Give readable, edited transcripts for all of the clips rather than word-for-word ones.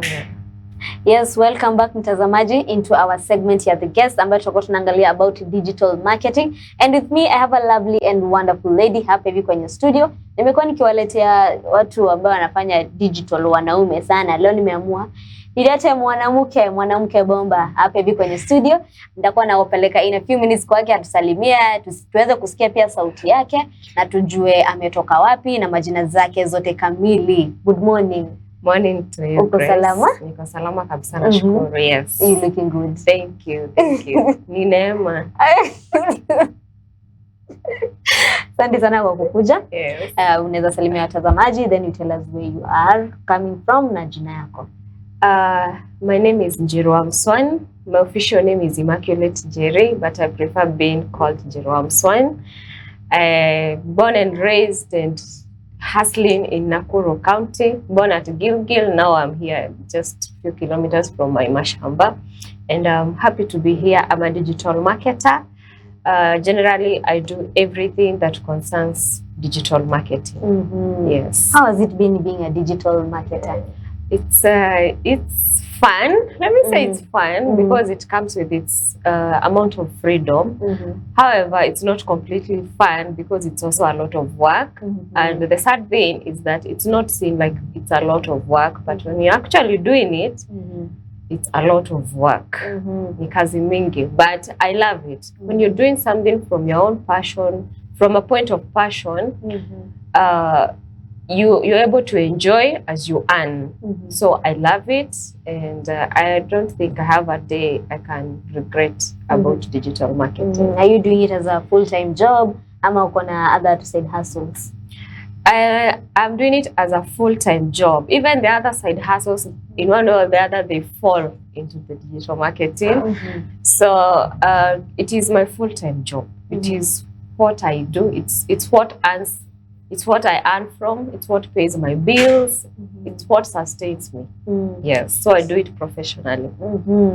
Amen. Yes, welcome back mtazamaji into our segment here, The Guest, ambayo tutakuwa tunaangalia about digital marketing. And with me I have a lovely and wonderful lady hapa hivi kwenye studio. Nimekuwa nikiwaletea watu ambao wanafanya digital, wanaume sana. Leo nimeamua nilete mwanamke bomba hapa hivi kwenye studio. Nitakuwa nawapeleka in a few minutes kwake atusalimia, tuweze kusikia pia sauti yake na tujue ametoka wapi na majina zake zote kamili. Good morning. Morning to you. Uko salama? Niko salama kabisa, nashukuru. Yes. You looking good. Thank you. Ni neema. Asante sana kwa kukuja. Yes. Unaweza salimia watazamaji, then you tell us where you are coming from na jina yako. My name is Njiru Amswan. My official name is Immaculate Njeri, but I prefer being called Njiru Amswan. Born and raised and hustling in Nakuru County, born at Gilgil. Now I'm here just a few kilometers from my mashamba, and I'm happy to be here. I'm a digital marketer. Generally, I do everything that concerns digital marketing. Yes. How has it been being a digital marketer? It's fun. Let me say it's fun because it comes with its amount of freedom. However, it's not completely fun because it's also a lot of work. And the sad thing is that it's not seen like it's a lot of work, but when you're actually doing it, it's a lot of work. Ni kazi mingi, but I love it. When you're doing something from your own passion, from a point of passion, you're able to enjoy as you earn. So I love it, and I don't think I have a day I can regret about digital marketing. Are you doing it as a full-time job ama uko na other side hustles? I'm doing it as a full-time job. Even the other side hustles, in one way or the other, they fall into the digital marketing. So it is my full-time job. It is what I do. It's what earns. It's what I earn from. It's what pays my bills. It's what sustains me. Yes, so I do it professionally.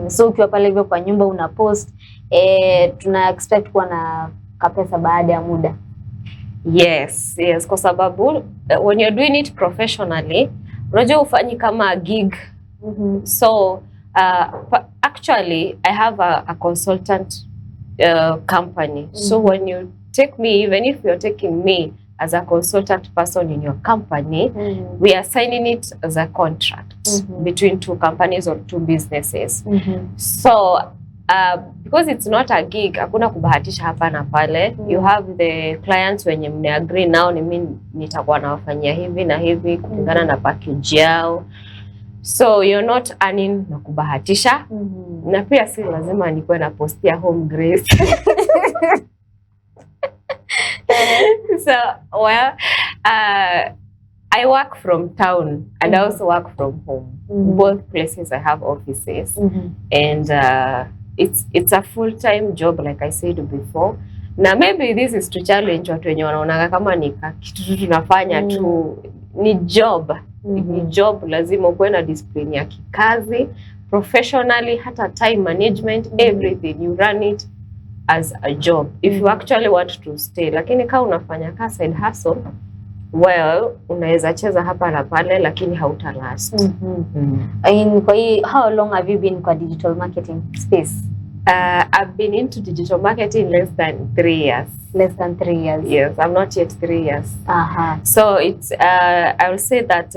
So ukiwa pale hivyo kwa nyumba una post, tuna expect kuwa na kapesa baada ya muda. Yes, kwa sababu when you're doing it professionally, unajua ufanyi kama a gig. So actually I have a consultant company. So when you take me, even if you're taking me as a consultant person in your company, we are signing it as a contract between two companies or two businesses. So because it's not a gig, hakuna kubahatisha hapa na pale. You have the clients wenye mne agree now, ni mimi nitakuwa nawafanyia hivi na hivi kulingana na package yao. So you're not earning na kubahatisha. Na pia si lazima nikuwe na postia home grace. So, well, I work from town and I also work from home. Both places I have offices, and it's a full-time job, like I said before. Now maybe this is to challenge watu wenye wanaona kama ni kitu tunafanya tu. Ni job. Ni job, lazima uwe na discipline ya kikazi, professionally, hata time management, everything. You run it as a job if you actually want to stay. Lakini kama unafanya ka side hustle, well, unaweza cheza hapa na pale lakini hauta last. Kwa hiyo, how long have you been kwa digital marketing space? I've been into digital marketing less than 3 years. Less than 3 years? Yes, I'm not yet 3 years. So it's I will say that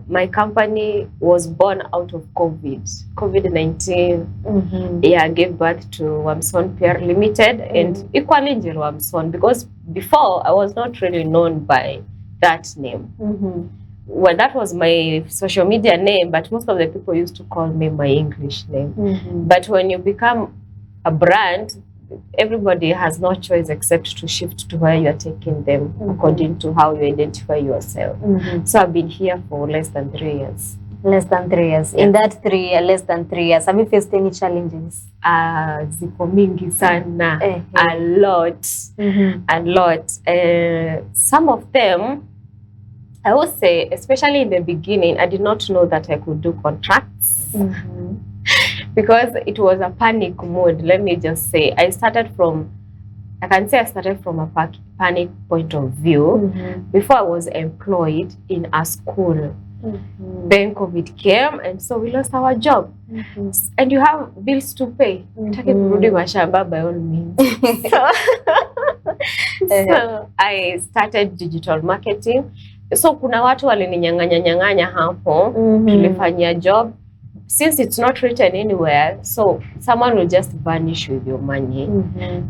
my company was born out of COVID-19. Yeah, I gave birth to Wamson PR Limited and equally Njiru Wamson, because before I was not really known by that name. Well, that was my social media name, but most of the people used to call me my English name. But when you become a brand, everybody has no choice except to shift to where you are taking them according to how you identify yourself. So I've been here for less than 3 years. Less than 3 years. In that less than 3 years, have you faced any challenges? Ziko mingi sana. A lot. A lot. Some of them, I would say, especially in the beginning, I did not know that I could do contracts. Because it was a panic mode. Let me just say, I started from a panic point of view. Before I was employed in a school. Then COVID came and so we lost our job. And you have bills to pay. Taki kurudi mashamba by all means. So I started digital marketing. So kuna watu walininyang'anya hapo. Tulifanyia job. Since it's not written anywhere, so someone will just vanish with your money.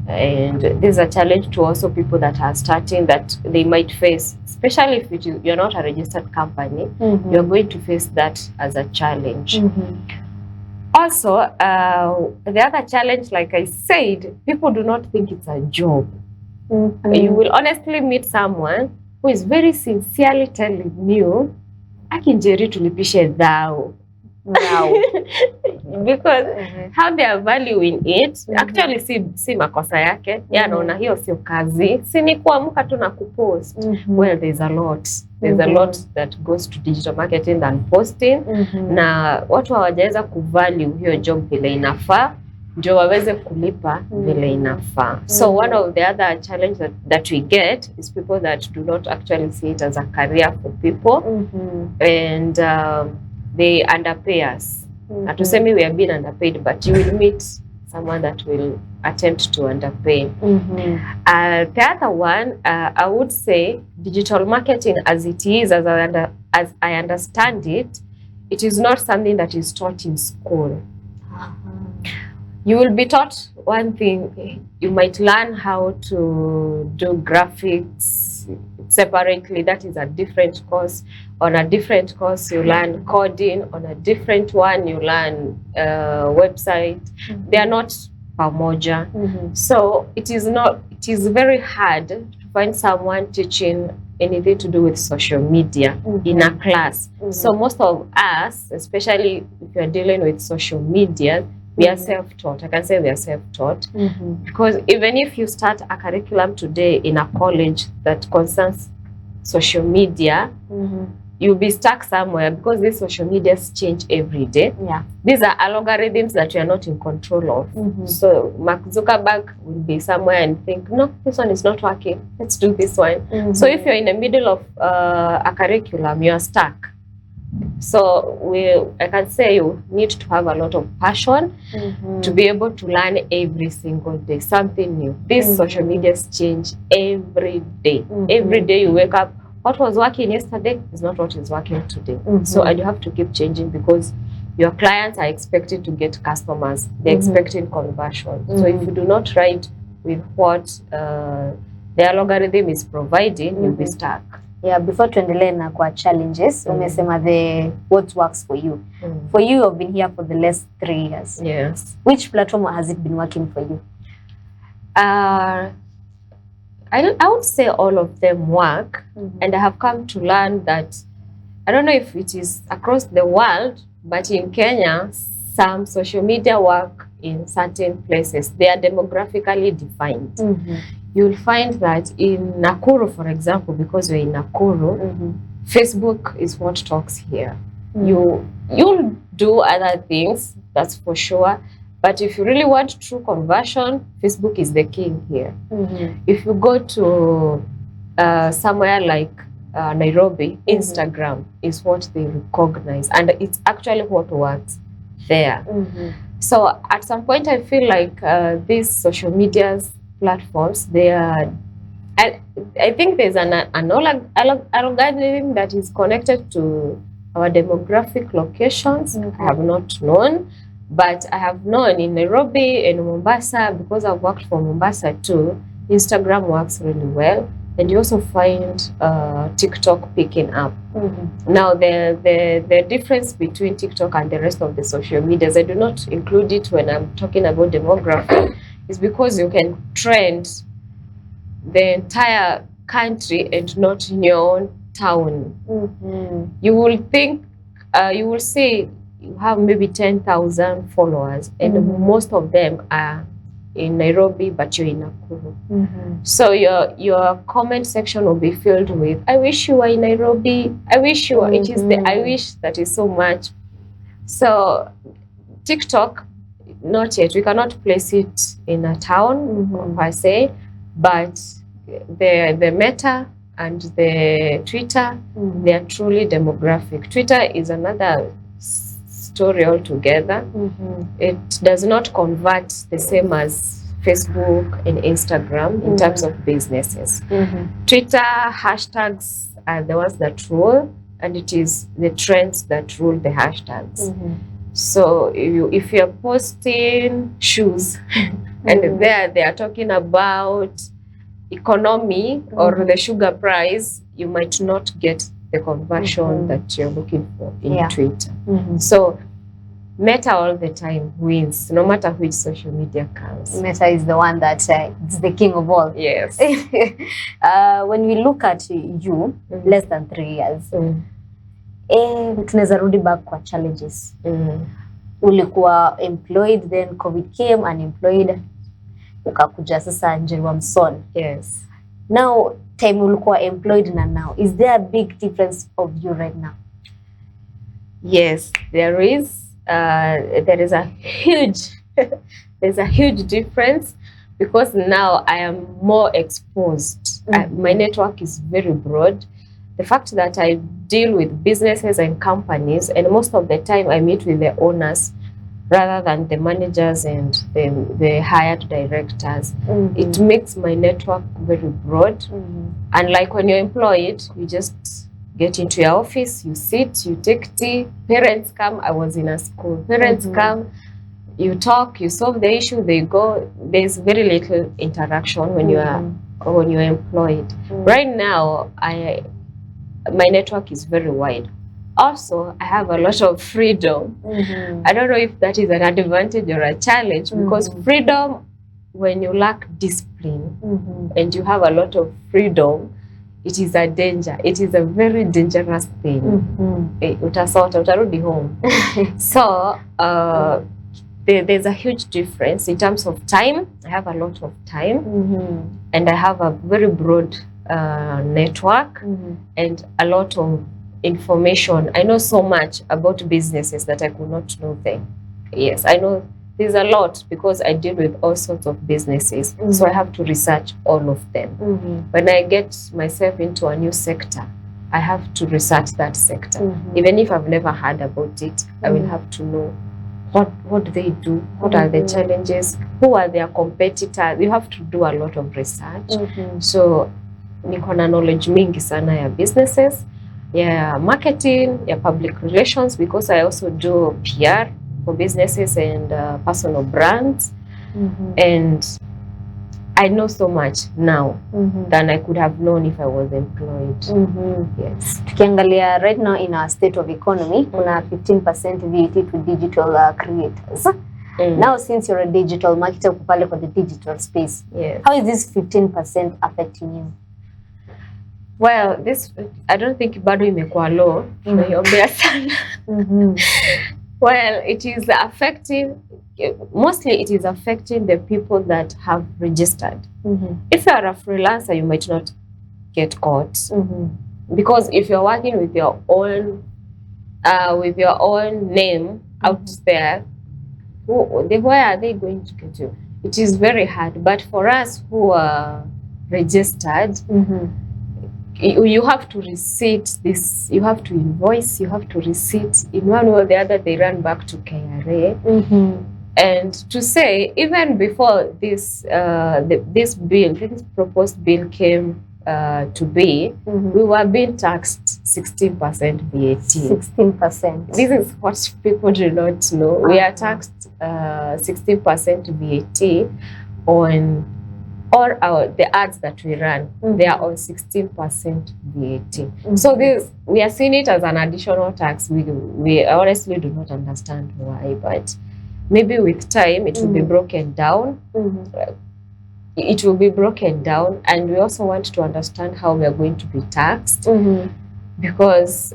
And there's a challenge to also people that are starting that they might face, especially if you're not a registered company, you're going to face that as a challenge. Also, the other challenge, like I said, people do not think it's a job. You will honestly meet someone who is very sincerely telling you, akinjeri tulipishe dhao. Wow. Because how they are valuing it, actually si makosa yake. Anaona hiyo sio kazi. Si ni kuamka tu na kupost. Well, there's a lot. There's a lot that goes to digital marketing than posting. Na watu hawajaweza kuvalue hiyo job vile inafaa, ndio waweze kulipa vile inafaa. So one of the other challenges that we get is people that do not actually see it as a career for people. And they underpay us. Hatusemi we have been underpaid, but you will meet someone that will attempt to underpay. The other one, I would say, digital marketing as it is, as I understand it, it is not something that is taught in school. You will be taught one thing. You might learn how to do graphics separately. That is a different course. On a different course, you learn coding. On a different one, you learn website. They are not pamoja. So it is very hard to find someone teaching anything to do with social media in a class. So most of us, especially if you're dealing with social media, we are self-taught. I can say we are self-taught because even if you start a curriculum today in a college that concerns social media, you'll be stuck somewhere because these social medias change every day. These are algorithms that you are not in control of. So Mark Zuckerberg will be somewhere and think, no, this one is not working. Let's do this one. So if you're in the middle of a curriculum, you are stuck. So I can say you need to have a lot of passion to be able to learn every single day something new. These social medias change every day. Every day you wake up, what was working yesterday is not what is working today. So and you have to keep changing because your clients are expected to get customers. They're expecting conversion. So if you do not write with what the algorithm is providing, you'll be stuck. Yeah, before tuendelee na kwa challenges, umesema what works for you. For you, you've been here for the last 3 years. Yes. Which platform has it been working for you? I would say all of them work, and I have come to learn that, I don't know if it is across the world, but in Kenya, some social media work in certain places. They are demographically defined. You'll find that in Nakuru, for example, because we're in Nakuru, Facebook is what talks here. You'll do other things, that's for sure. But if you really want true conversion, Facebook is the king here. If you go to somewhere like Nairobi, Instagram is what they recognize. And it's actually what works there. So at some point, I feel like these social medias platforms, they are, I think there's an algorithm that is connected to our demographic locations. I have not known, but I have known in Nairobi and Mombasa, because I've worked for Mombasa too, Instagram works really well. And you also find TikTok picking up. Now, the difference between TikTok and the rest of the social medias, I do not include it when I'm talking about demography, is because you can trend the entire country and not in your own town. You will think, you will say you have maybe 10,000 followers, and most of them are in Nairobi, but you're in Nakuru. So your comment section will be filled with, I wish you were in Nairobi, I wish you were, it is the I wish that is so much. So TikTok, not yet, we cannot place it in a town per se, but the Meta and the Twitter, they are truly demographic. Twitter is another story altogether. It does not convert the same as Facebook and Instagram in terms of businesses. Twitter hashtags are the ones that rule, and it is the trends that rule the hashtags. So if you're posting shoes and there they are talking about economy or the sugar price, you might not get the conversion that you're looking for in Twitter. So Meta all the time wins, no matter which social media comes. Meta is the one that is the king of all. Yes. When we look at you, less than 3 years, tunaweza rudi back kwa challenges. Ulikuwa employed, then COVID came, unemployed, ukakuja sasa Njeri Mson. Yes. Now, time ulikuwa employed na now, is there a big difference of you right now? Yes, there is. There is a huge there's a huge difference, because now I am more exposed. My network is very broad. The fact that I deal with businesses and companies, and most of the time I meet with the owners rather than the managers and the hired directors, it makes my network very broad. Unlike when you're employed, you just get into your office, you sit, you take tea, parents come. I was in a school. Parents come, you talk, you solve the issue, they go. There's very little interaction when you are employed. Right now, my network is very wide. Also, I have a lot of freedom. I don't know if that is an advantage or a challenge, because freedom, when you lack discipline and you have a lot of freedom, it is a danger. It is a very dangerous thing. Utasota, utarudi home. So, there's a huge difference in terms of time. I have a lot of time, and I have a very broad network and a lot of information. I know so much about businesses that I could not know then. Yes, I know there's a lot, because I deal with all sorts of businesses. So I have to research all of them. When I get myself into a new sector, I have to research that sector. Even if I've never heard about it, I will have to know what do they do, what are the challenges, who are their competitors. You have to do a lot of research. So niko na knowledge mingi sana ya businesses, ya marketing, ya public relations, because I also do PR for businesses and personal brands. And I know so much now than I could have known if I was employed. Yes. Tukiangalia right now in our state of economy, kuna 15% VAT to digital creators. Now, since you're a digital marketer, kupale for the digital space, how is this 15% affecting you? Well, this, I don't think bado imekuwa law. Well, it is affecting, mostly it is affecting the people that have registered. If you are a freelancer, you might not get caught. Because if you're working with your own name out there, where are they going to get you? It is very hard. But for us who are registered, you have to receipt this, you have to invoice, you have to receipt. In one way or the other, they run back to KRA. And to say, even before this this proposed bill came to be, we were being taxed 16% VAT. 16%. This is what people do not know. We are taxed 16% VAT on all the ads that we run. They are on 16% VAT. So this, we are seeing it as an additional tax. We honestly do not understand why, but maybe with time it will be broken down. It will be broken down, and we also want to understand how we are going to be taxed, because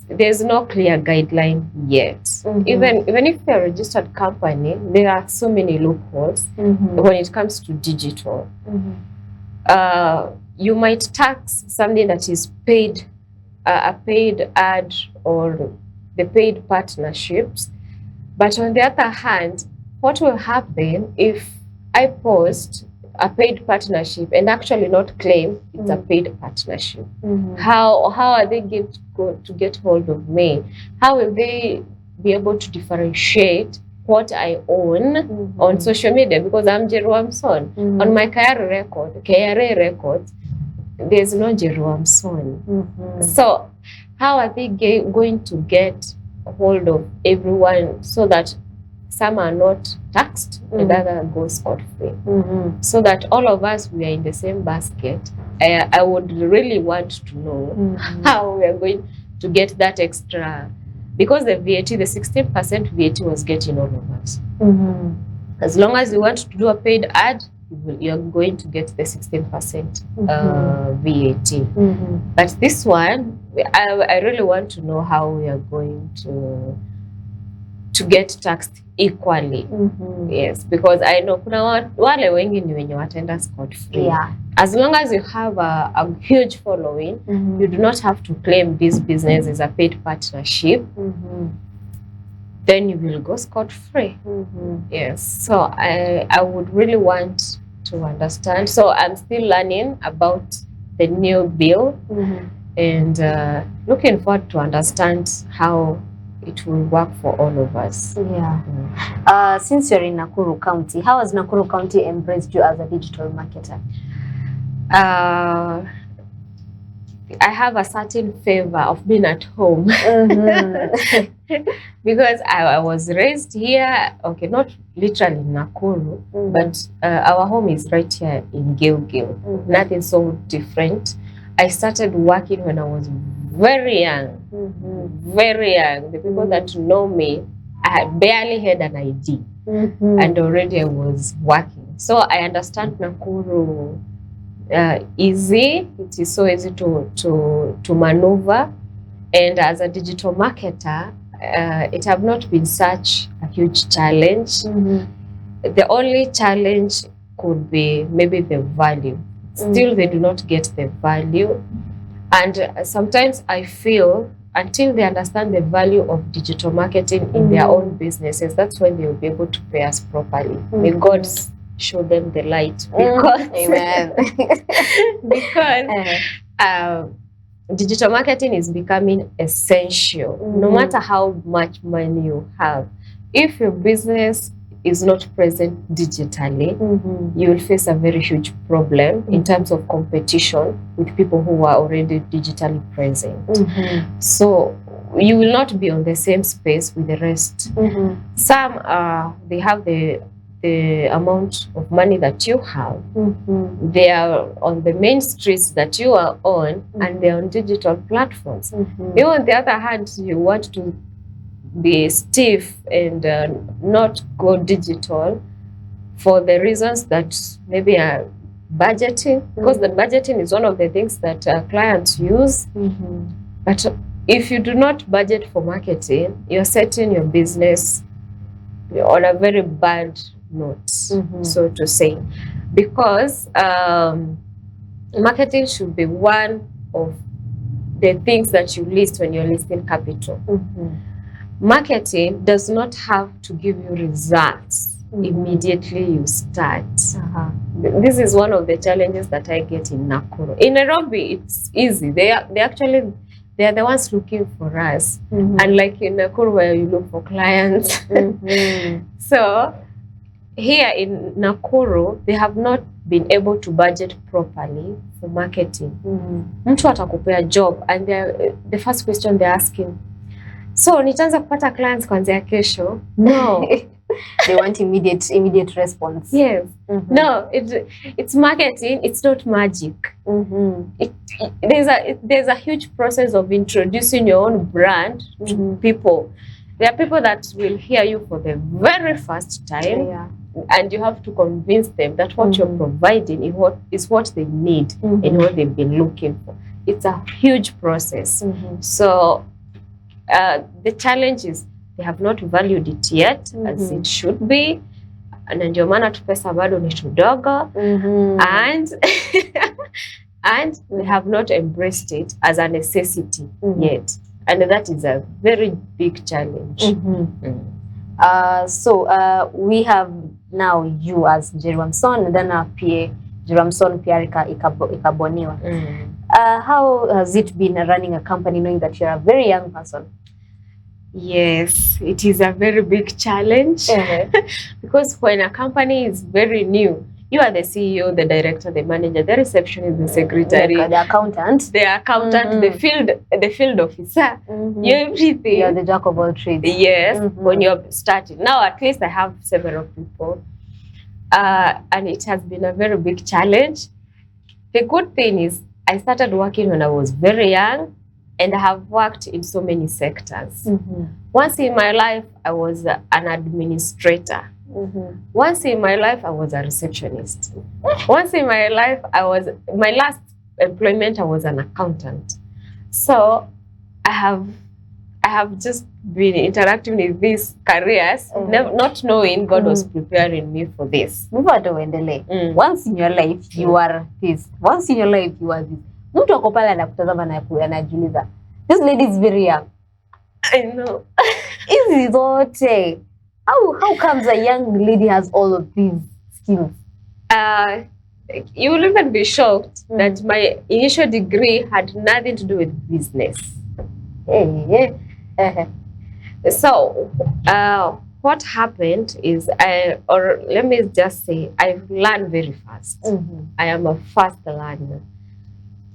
there's no clear guideline yet. Even if you're a registered company, there are so many loopholes when it comes to digital. You might tax something that is paid, a paid ad or the paid partnerships, but on the other hand, what will happen if I post a paid partnership and actually not claim it's a paid partnership. Mm-hmm. How are they to get hold of me? How will they be able to differentiate what I own on social media? Because I'm Jeruamson. On my KRA record, there's no Jeruamson. So how are they going to get hold of everyone so that some are not taxed and others go scot-free? So that all of us, we are in the same basket. I would really want to know how we are going to get that extra, because the VAT, the 16% VAT was getting all of us. As long as you want to do a paid ad, you're going to get the 16% VAT. But this one, I really want to know how we are going to get taxed equally. Yes, because I know kuna wale wengi ni wenye wataenda scot free. Yeah. As long as you have a huge following, you do not have to claim this business as a paid partnership. Then you will go scot free. Yes. So I would really want to understand. So I'm still learning about the new bill and looking forward to understand how it will work for all of us. Yeah. Since you're in Nakuru County, how has Nakuru County embraced you as a digital marketer? I have a certain favor of being at home because I was raised here. Okay, not literally in Nakuru, but our home is right here in Gilgil. Nothing so different. I started working when I was very young. Very young. The people that know me, I had barely had an ID, and already I was working. So I understand Nakuru easy. It is so easy to maneuver, and as a digital marketer, it have not been such a huge challenge. The only challenge could be maybe the value. Still, they do not get the value, and sometimes I feel until they understand the value of digital marketing in their own businesses, that's when they will be able to pay us properly. May God show them the light, because Amen. because digital marketing is becoming essential. No matter how much money you have, if your business is not present digitally, you will face a very huge problem in terms of competition with people who are already digitally present. So you will not be on the same space with the rest. Some they have the amount of money that you have. They are on the main streets that you are on, and they are on digital platforms. You, on the other hand, you want to be stiff and not go digital for the reasons that maybe are budgeting, because the budgeting is one of the things that clients use. But if you do not budget for marketing, you're setting your business on a very bad note, so to say, because marketing should be one of the things that you list when you're listing capital. Marketing does not have to give you results immediately you start. This is one of the challenges that I get in Nakuru. In Nairobi, it's easy. They are the ones looking for us, unlike in Nakuru where you look for clients. So here in Nakuru, they have not been able to budget properly for marketing. Mtu atakupea job, and the first question they're asking, so nitaanza kupata clients kuanzia kesho? No. They want immediate response. Yes. No, it's marketing. It's not magic. There's a huge process of introducing your own brand to people. There are people that will hear you for the very first time, and you have to convince them that what you're providing is what they need and what they've been looking for. It's a huge process. So the challenge is they have not valued it yet as it should be, and ndio maana tu pesa bado ni tudogo, and they have not embraced it as a necessity yet, and that is a very big challenge. So we have now you as Jeramson, and then pia Jeramson pia ikaboniwa. How has it been running a company knowing that you're a very young person? Yes, it is a very big challenge because when a company is very new, you are the CEO, the director, the manager, the receptionist, the secretary, the accountant, the field officer, you're everything. You're the jack of all trades. Yes, when you're starting. Now at least I have several people, and it has been a very big challenge. The good thing is I started working when I was very young, and I have worked in so many sectors. Once in my life, I was an administrator. Once in my life, I was a receptionist. Once in my life, my last employment, I was an accountant. So I have just been interacting with these careers, not knowing God was preparing me for this. Once in your life, you are this. Once in your life, you are this. Mtu ako pale anakutazama na anajiuliza, this lady is very young. I know. Hizi zote. How comes a young lady has all of these skills? You will even be shocked that my initial degree had nothing to do with business. So what happened is, let me just say, I've learned very fast. I am a fast learner.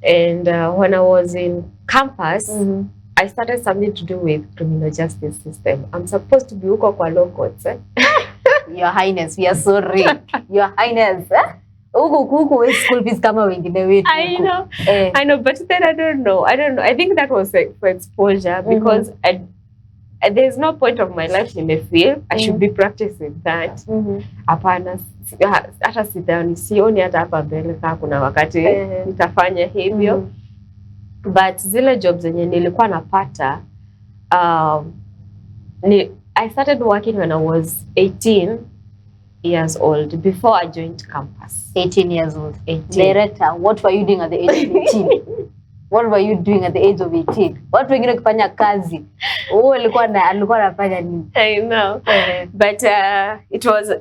And when I was in campus, I started something to do with criminal justice system. I'm supposed to be huko kwa law courts. Your Highness, we are sorry. Your Highness. Huko school fees kama wengine wetu. I know, but then I don't know. I think that was like for exposure because there's no point of my life feel I should be practicing that. Hapana, hata sioni hata hapa mbele kama kuna wakati nitafanya hivyo. But zile jobs zenye nilikuwa napata, I started working when I was 18 years old before I joined campus. 18 years old. 18. Director, what were you doing at the age of 18? What were you doing at the age of 18? Watu wengine kufanya kazi. Alikuwa anafanya nini? I know. But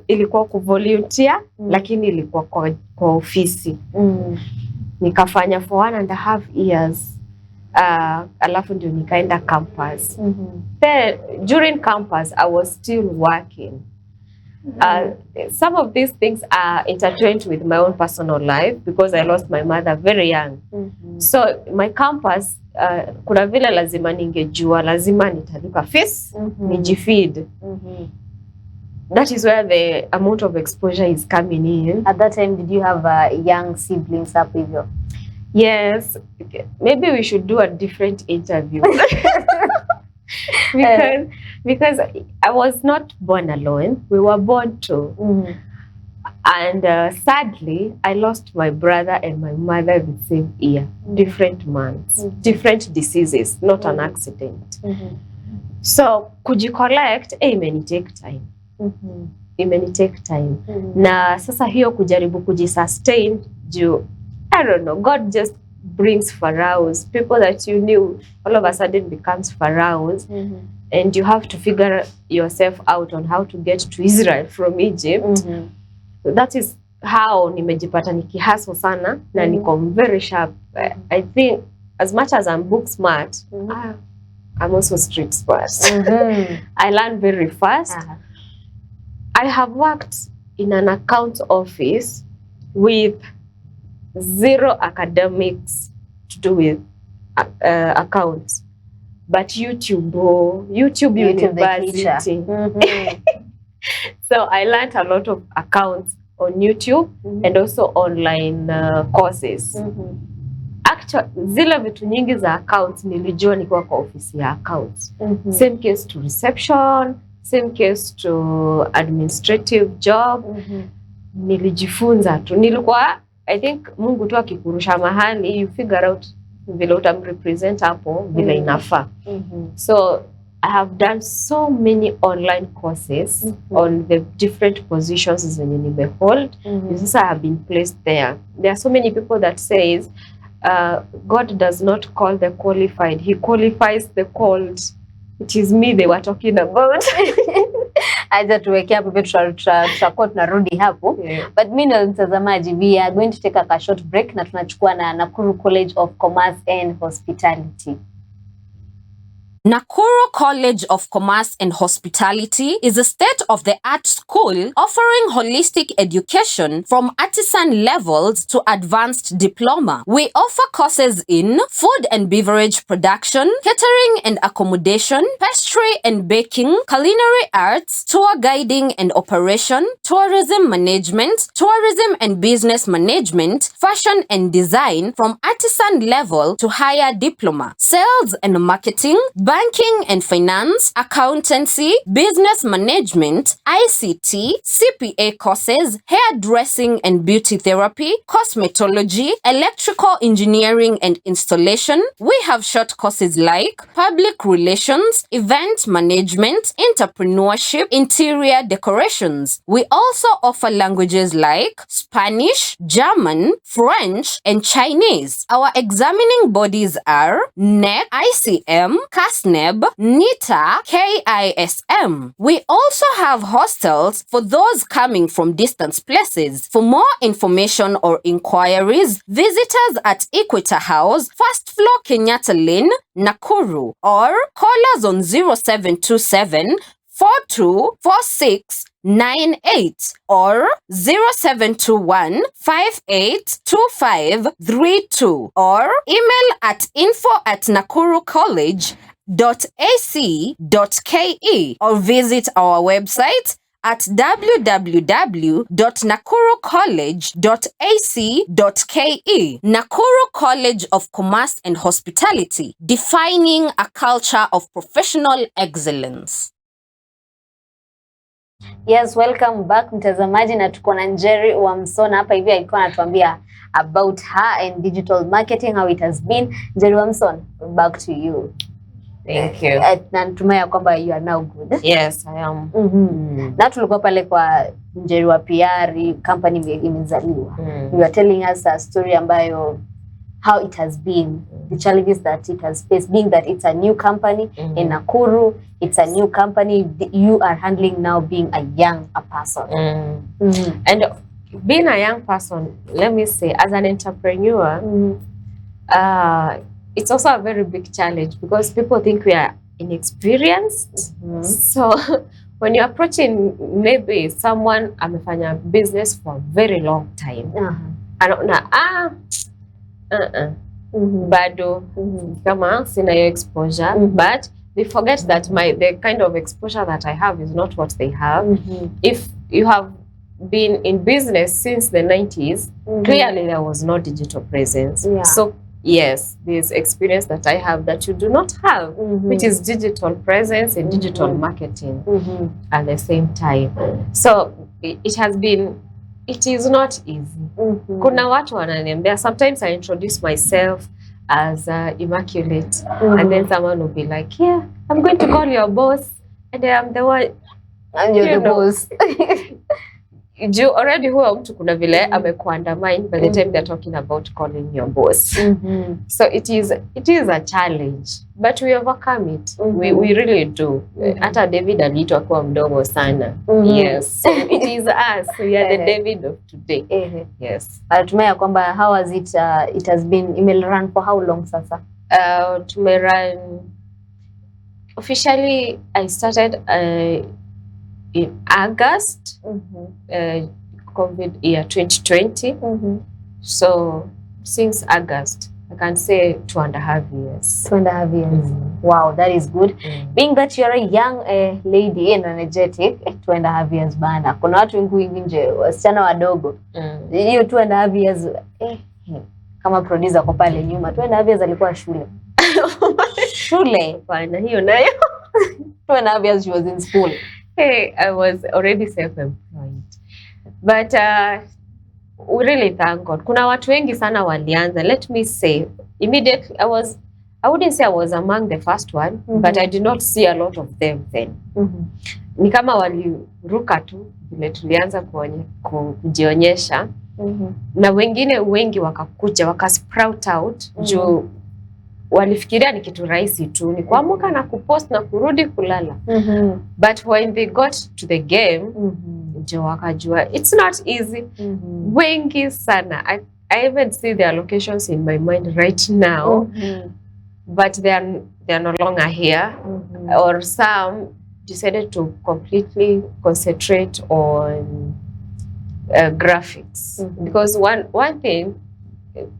ilikuwa kuvolunteer, lakini ilikuwa kwa ofisi. Nikafanya for 1.5 years. Alafu ndio nikaenda campus. Then during campus I was still working. Some of these things are intertwined with my own personal life because I lost my mother very young. So my campus, kuna vile lazima ningejua, lazima nitalipa fees, nijifeed. That is where the amount of exposure is coming in. At that time, did you have young siblings up with you? Yes. Maybe we should do a different interview. Because I was not born alone. We were born two. And sadly, I lost my brother and my mother the same year. Different months, different diseases, not an accident. So, kujicollect, imenitake time. Imenitake time. Na sasa hiyo kujaribu kujisustain juu, I don't know, God just brings pharaohs. People that you knew all of a sudden becomes pharaohs. And you have to figure yourself out on how to get to Israel from Egypt. So that is how nimejipata nikihustle sana na niko very sharp. I think as much as I'm book smart, I'm also street smart. I learn very fast. I have worked in an account office with zero academics to do with accounts, but YouTube University. So I learned a lot of accounts on YouTube and also online courses. Actually, zile vitu nyingi za accounts nilijua nikiwa kwa ofisi ya accounts. Same case to reception, same case to administrative job. Nilijifunza tu. Nilikuwa, I think Mungu tu akikurusha mahali, you figure out vile utamrepresent hapo vile inafaa. So I have done so many online courses on the different positions zenye nimehold. Since I have been placed there. There are so many people that says God does not call the qualified, He qualifies the called. It is me they were talking about. acha tuweke hapo pia tutakuwa tunarudi hapo. But mimi na mtazamaji, we are going to take a short break na tunachukua na Nakuru College of Commerce and Hospitality. Nakuru College of Commerce and Hospitality is a state-of-the-art school offering holistic education from artisan levels to advanced diploma. We offer courses in food and beverage production, catering and accommodation, pastry and baking, culinary arts, tour guiding and operation, tourism management, tourism and business management, fashion and design from artisan level to higher diploma, sales and marketing, banking and finance, accountancy, business management, ICT, CPA courses, hairdressing and beauty therapy, cosmetology, electrical engineering and installation. We have short courses like public relations, event management, entrepreneurship, interior decorations. We also offer languages like Spanish, German, French, and Chinese. Our examining bodies are NEC, ICM, CASNEB, NITA, KISM. We also have hostels for those coming from distant places. For more information or inquiries, visit us at Equator House, first floor Kenyatta Lane, Nakuru, or call us on 0727 424698 or 0721 582532 or email at info@nakurucollege.ac.ke or visit our website at www.nakurucollege.ac.ke. Nakuru College of Commerce and Hospitality, defining a culture of professional excellence. Yes, welcome back mtazamaji, na tuko na Njeri wa Msona hapa hivi, alikuwa anatuambia about her and digital marketing, how it has been. Njeri wa Msona, back to you. Thank you. Na natumai kwamba you are now good. Yes, I am. Na tulikuwa pale kwa Njeri wa PR company imezaliwa. You are telling us a story ambayo how it has been, the challenges that it has faced, being that it's a new company in Nakuru, it's a new company you are handling now, being a young person. And being a young person, let me say, as an entrepreneur, it's also a very big challenge because people think we are inexperienced. So when you're approaching maybe someone amefanya business for a very long time, anaona bado kama sina hiyo exposure, but they forget that the kind of exposure that I have is not what they have. If you have been in business since the 90s, clearly there was no digital presence. So yes, there's experience that I have that you do not have, which is digital presence and digital marketing at the same time. So it has been, it is not easy. Kuna watu wananiambia, sometimes I introduce myself as Immaculate, and then someone will be like, yeah, I'm going to call your boss, and I'm the one. And you're the boss. You already huwa mtu kuna vile amekuandamine by the time they're talking about calling your boss. So it is a challenge, but we overcome it. We really do. Hata David aliitwa kuwa mdogo sana. Yes, so it is us. We are the David of today. Yes. Natumai kwamba how has it has been, run for how long sasa? Tumerun officially, I started in August, COVID year 2020. So since August, I can say 2.5 years. 2.5 years. Wow, that is good. Being that you're a young lady and energetic, 2.5 years bana. Kuna watu wengi nje, wasichana wadogo. Hiyo 2.5 years, kama producer kwa pale nyuma, 2.5 years alikuwa shule. Shule? Fine, hiyo nayo. 2.5 years she was in school. Hey, I was already self-employed. But we really thank God. Kuna watu wengi sana walianza. Let me say, immediately I wouldn't say I was among the first one, but I did not see a lot of them then. Ni kama waliruka tu vile tulianza kujionyesha. Na wengine wengi wakakuja, waka sprout out juu walifikiria ni kitu rahisi tu, ni kuamka na kupost na kurudi kulala. But when they got to the game, ndio wakajua it's not easy. Wengi sana. I even see their locations in my mind right now. But they are no longer here. Or some decided to completely concentrate on graphics. Because one thing,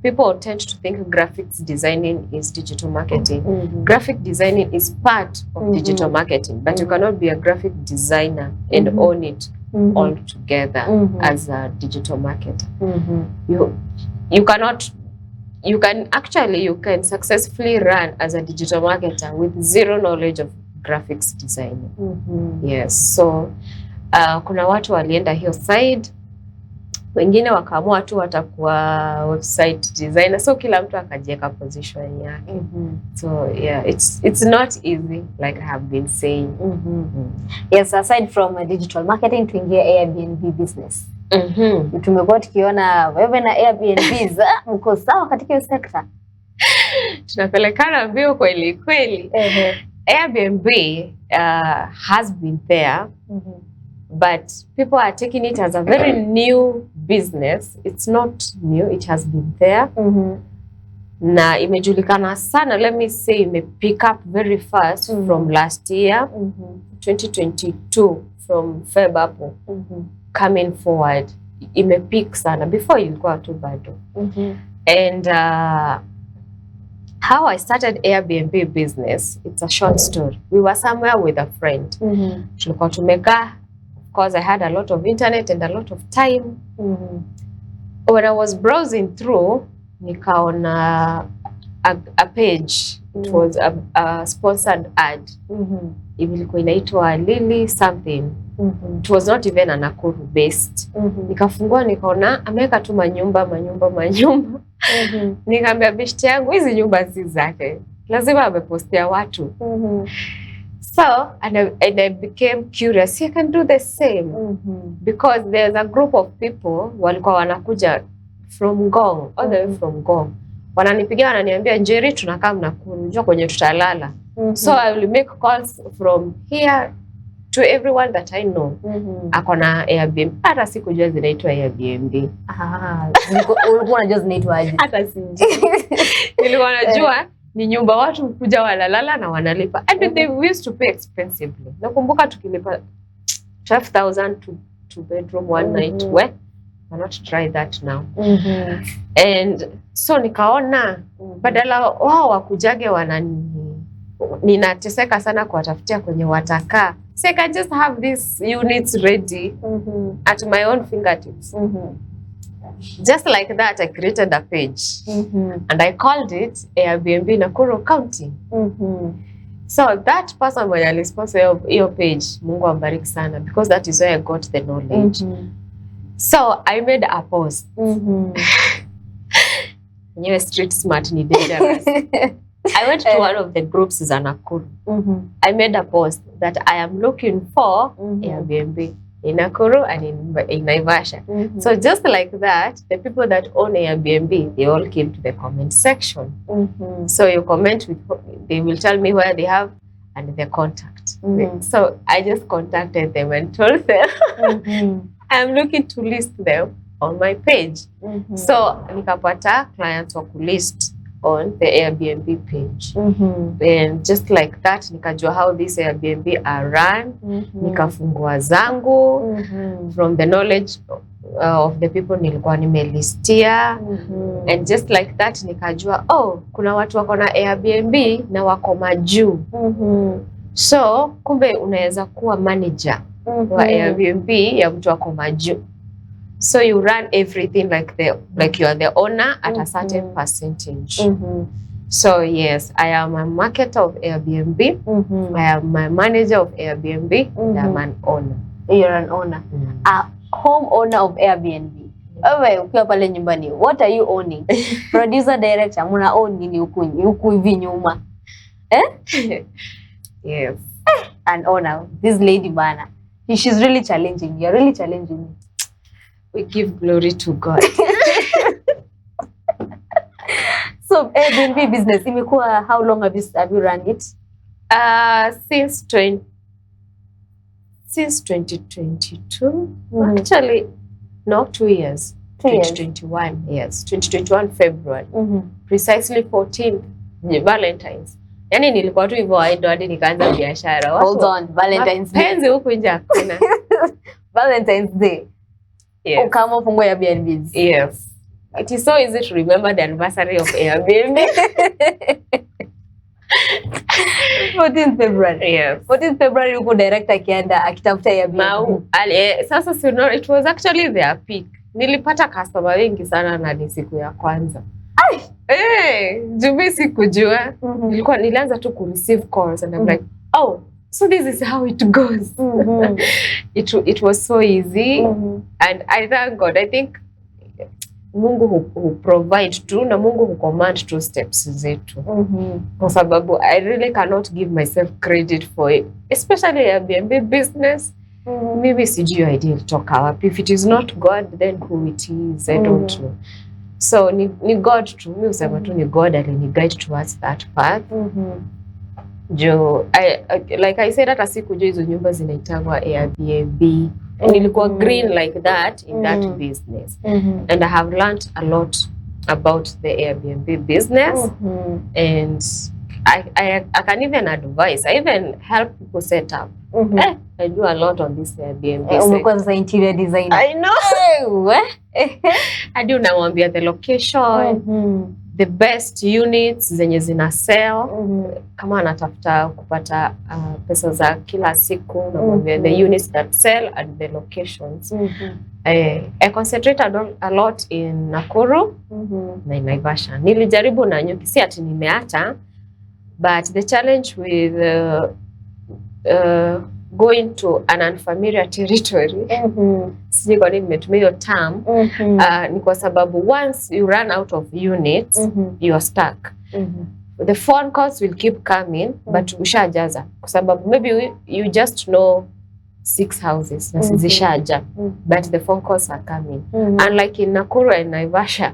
people tend to think graphics designing is digital marketing. Graphic designing is part of digital marketing, but you cannot be a graphic designer and own it all together as a digital marketer. You cannot. You can successfully run as a digital marketer with zero knowledge of graphics designing. Yes, so kuna watu walienda hiyo side, wengine wakaamua tu watakuwa website designer, so kila mtu akajiweka position yake. So yeah, it's not easy like I have been saying. Yes, aside from digital marketing, tuingie Airbnb business. Tumekuwa tukiona wewe na Airbnb mko sawa katika hiyo sekta. Tunapelekana mbio kweli kweli. Airbnb has been there, but people are taking it as a very new business. It's not new, it has been there. Na imejulikana sana, let me say, ime pick up very fast from last year, 2022, from February coming forward. Ime peak sana, before ilikuwa tu bado. And how I started Airbnb business, it's a short story. We were somewhere with a friend. Tulikuwa tumekaa. Of course, I had a lot of internet and a lot of time. When I was browsing through, nikaona a page. It was a sponsored ad. Ilikuwa inaitwa Lily something. It was not even a Nakuru based. Nikafungua nikaona ameweka tu manyumba. Nikamwambia beshte yangu, hizi nyumba si zake, lazima amepostia watu. So and I became curious, I can do the same. Because there's a group of people walikuwa wanakuja from Ngong, all the way from Ngong. Wananipigia wananiambia, Njeri tunakaa Nakuru, njoo kwenye tutalala. So I will make calls from here to everyone that I know. Akona Airbnb. Hata sikujua zinaitwa Airbnb. Ulikuwa unajua zinaitwa aje? Hata sijui. Nilikuwa najua ni nyumba watu kuja wanalala na wanalipa. And they used to pay expensively. Nakumbuka tukilipa 12,000 to bedroom one night. Why not try that now? And so nikaona badala wao wakujage ninateseka sana kuwatafutia kwenye watakaa. So I can just have these units ready at my own fingertips. Just like that, I created a page and I called it Airbnb Nakuru County. So that person when I sponsor your page, Mungu ambariki sana, because that is where I got the knowledge. So I made a post. You're street smart, ni dangerous. I went to one of the groups za Nakuru. I made a post that I am looking for Airbnb in Nakuru and in Naivasha. So just like that, the people that own Airbnb, they all came to the comment section. So you comment with, they will tell me where they have and their contact. So I just contacted them and told them I'm looking to list them on my page. So nikapata clients wa kulist on the Airbnb page. And just like that, nikajua how this Airbnb are run. Nikafungua zangu from the knowledge of the people nilikuwa nimelistia. And just like that, nikajua, oh, kuna watu wako na Airbnb na wako majuu. So, kumbe unaweza kuwa manager wa Airbnb ya mtu wako majuu. So you run everything like you are the owner at a certain percentage. So yes, I am a marketer of Airbnb. I am my manager of Airbnb. And I'm an owner. You're an owner. A home owner of Airbnb. Wewe ukiwa pale nyumbani, what are you owning? Producer, director, muna own nini huku hivi nyuma? Yes. An owner. This lady bana. She's really challenging. You're really challenging me. We give glory to God. So Airbnb business imekuwa, how long have you run it? Since 2022. Actually, no, 2 years. 2021, yes. 2021 February. Precisely 14th Valentine's. Yani nilikuwa tu hivyo idle hadi nikaanza biashara. Hold on, Valentine's Day. Penzi huku nje hakuna. Valentine's Day. Yes. Kama fungo ya Airbnb. Yes. It is so easy to remember the anniversary of Airbnb. 14th February. Yes. 14th February huko director akienda akitafuta Airbnb. Sasa you know, it was actually their peak. Nilipata customer wengi sana na ni siku ya kwanza. Jume sikujua. Nilianza tu ku receive calls and I'm like, oh, so this is how it goes. It was so easy. And I thank God. I think Mungu who provide tu na Mungu who command two steps zetu. Kwa sababu I really cannot give myself credit for it, especially Airbnb business. Maybe sijui idea ilitoka wapi. If it is not God, then who it is, I don't know. So ni God tu, mimi usema tu ni God aliniguide towards that path. Like I said, hata sikujua hizo nyumba zinaitangwa Airbnb. And nilikuwa green like that in that business. And I have learned a lot about the Airbnb business. And I can even advise. I even help people set up. I do a lot on this Airbnb. Umekuwa sasa interior designer. I know. Hadi unamwambia the location, the best units zenye zina sell. Kama anatafuta kupata pesa za kila siku, unamwambia the units that sell and the locations. I concentrate a lot in Nakuru na in Naivasha. Nilijaribu na Nyuki, si ati nimeacha, but the challenge with going to an unfamiliar territory, sijui kwa nini nimetumia hiyo term, ni kwa sababu once you run out of units, you are stuck. The phone calls will keep coming, but ushajaza. Kwa sababu maybe you just know 6 houses, na zishaja, but the phone calls are coming. Unlike in Nakuru and Naivasha,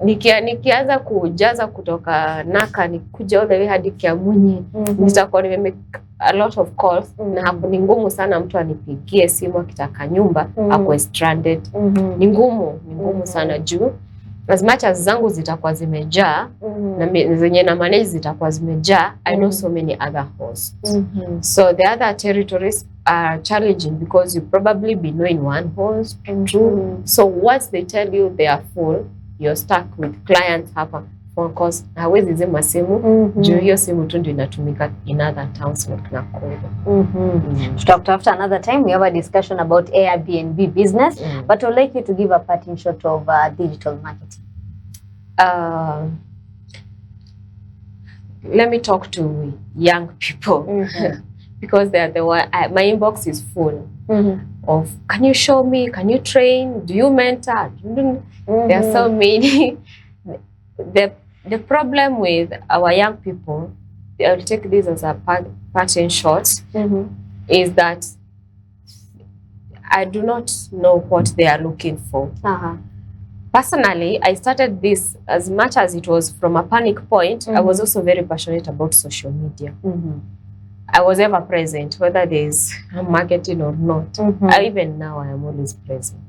nikianza kujaza kutoka Naka nikuja all the way hadi Kiamunyi, nitakuwa nimemake a lot of calls, na hapo ni ngumu sana mtu anipigie simu akitaka nyumba akwe stranded. Ni ngumu sana juu as much as zangu zitakuwa zimejaa na zenye na manage zitakuwa zimejaa, I know so many other hosts. So the other territories are challenging because you probably be knowing one host, two. So once they tell you they are full, you're stuck with clients hapa phone calls. Hawezi zima simu, juu hiyo simu tu ndio inatumika in other towns like Nakuru. Tutakutafuta another time. We have a discussion about Airbnb business, but I'd like you to give a parting shot of digital marketing. Let me talk to young people because they are the one. My inbox is full of, can you show me? Can you train? Do you mentor? There are so many. The problem with our young people, I'll take this as a parting shot, is that I do not know what they are looking for. Personally, I started this as much as it was from a panic point. I was also very passionate about social media. I was ever present, whether there's marketing or not. Even now, I am always present.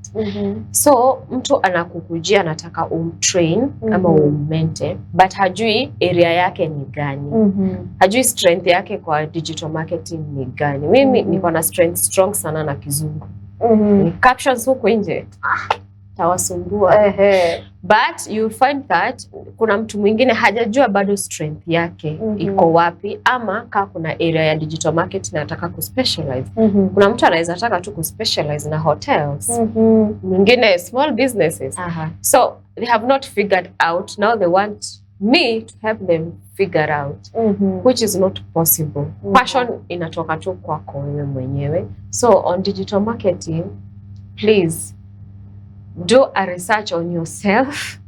So, mtu anakukujia anataka umtrain ama ummente, but hajui area yake ni gani. Hajui strength yake kwa digital marketing ni gani. Mimi niko na strength strong sana na Kizungu. Captions huko nje tawasumbua. But you find that kuna mtu mwingine hajajua bado strength yake iko wapi, ama kama kuna area ya digital marketing anataka kuspecialize. Kuna mtu anaweza taka tu kuspecialize na hotels, mwingine small businesses. So they have not figured out. Now they want me to help them figure out, which is not possible. Passion inatoka tu kwako wewe mwenyewe. So on digital marketing, please do a research on yourself.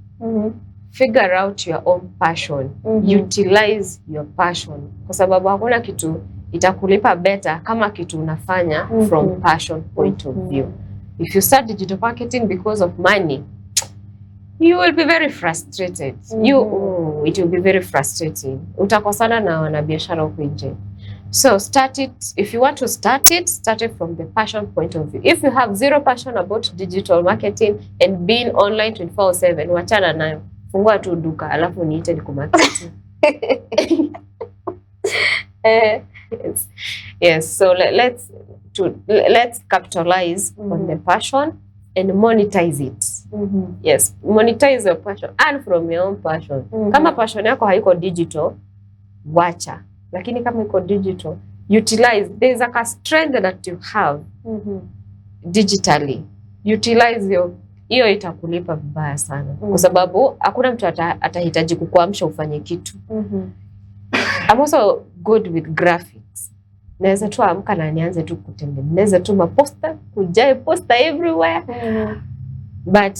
Figure out your own passion. Utilize your passion. Kwa sababu hakuna kitu itakulipa better kama kitu unafanya from passion point of view. If you start digital marketing because of money, you will be very frustrated. It will be very frustrating. Utakosana na wanabiashara huko nje. So start it, if you want to start it from the passion point of view. If you have zero passion about digital marketing and being online 24/7, wachana nayo. Fungua tu duka alafu niite nikumarket. Yes, so let's capitalize on the passion and monetize it. Yes, monetize your passion, earn from your own passion. Kama passion yako haiko digital, wacha. Lakini kama iko digital, utilize. There's like a strength that you have digitally. Utilize hiyo itakulipa vibaya sana. Kwa sababu hakuna mtu atahitaji kukuamsha ufanye kitu. I'm also good with graphics. Naweza tu amka na nianze tu kutengeneza tu maposta, kujae posta everywhere. But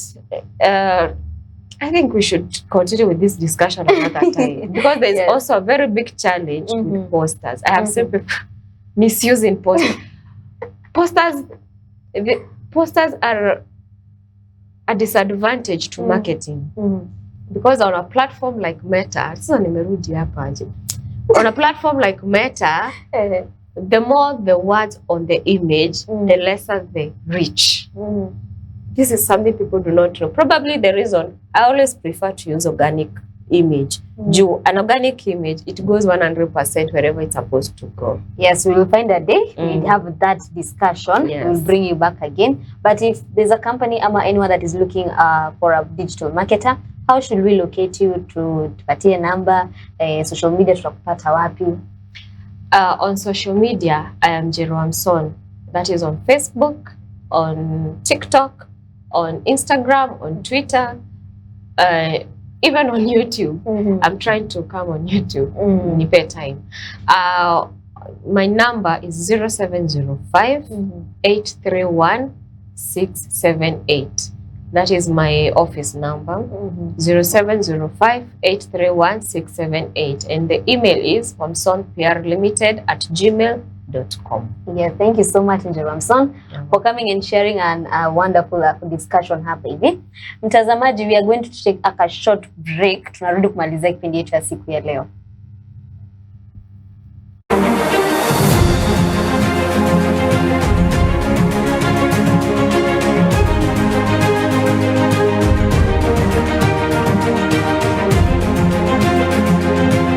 I think we should continue with this discussion another time because there's also a very big challenge with posters. I have seen people misusing posters. Posters are a disadvantage to marketing because on a platform like Meta, on a platform like Meta, the more the words on the image, the lesser the reach. This is something people do not know. Probably the reason I always prefer to use organic image. An organic image, it goes 100% wherever it's supposed to go. Yes, we will find a day. We'll have that discussion. Yes. We'll bring you back again. But if there's a company or anyone that is looking for a digital marketer, how should we locate you? Tupatie number, social media tutakupata wapi? On social media, I am Jerome Son. That is on Facebook, on TikTok, on Instagram, on Twitter, even on YouTube. I'm trying to come on YouTube. Nipe time. My number is 0705 831 678. That is my office number. 0705 831 678. And the email is homsonprlimited@gmail.com. Yes, thank you so much, Jerome Son, for coming and sharing a wonderful discussion hapa hivi. Mtazamaji, we are going to take a short break. Tunarudi kumalizia kipindi yetu ya siku ya leo.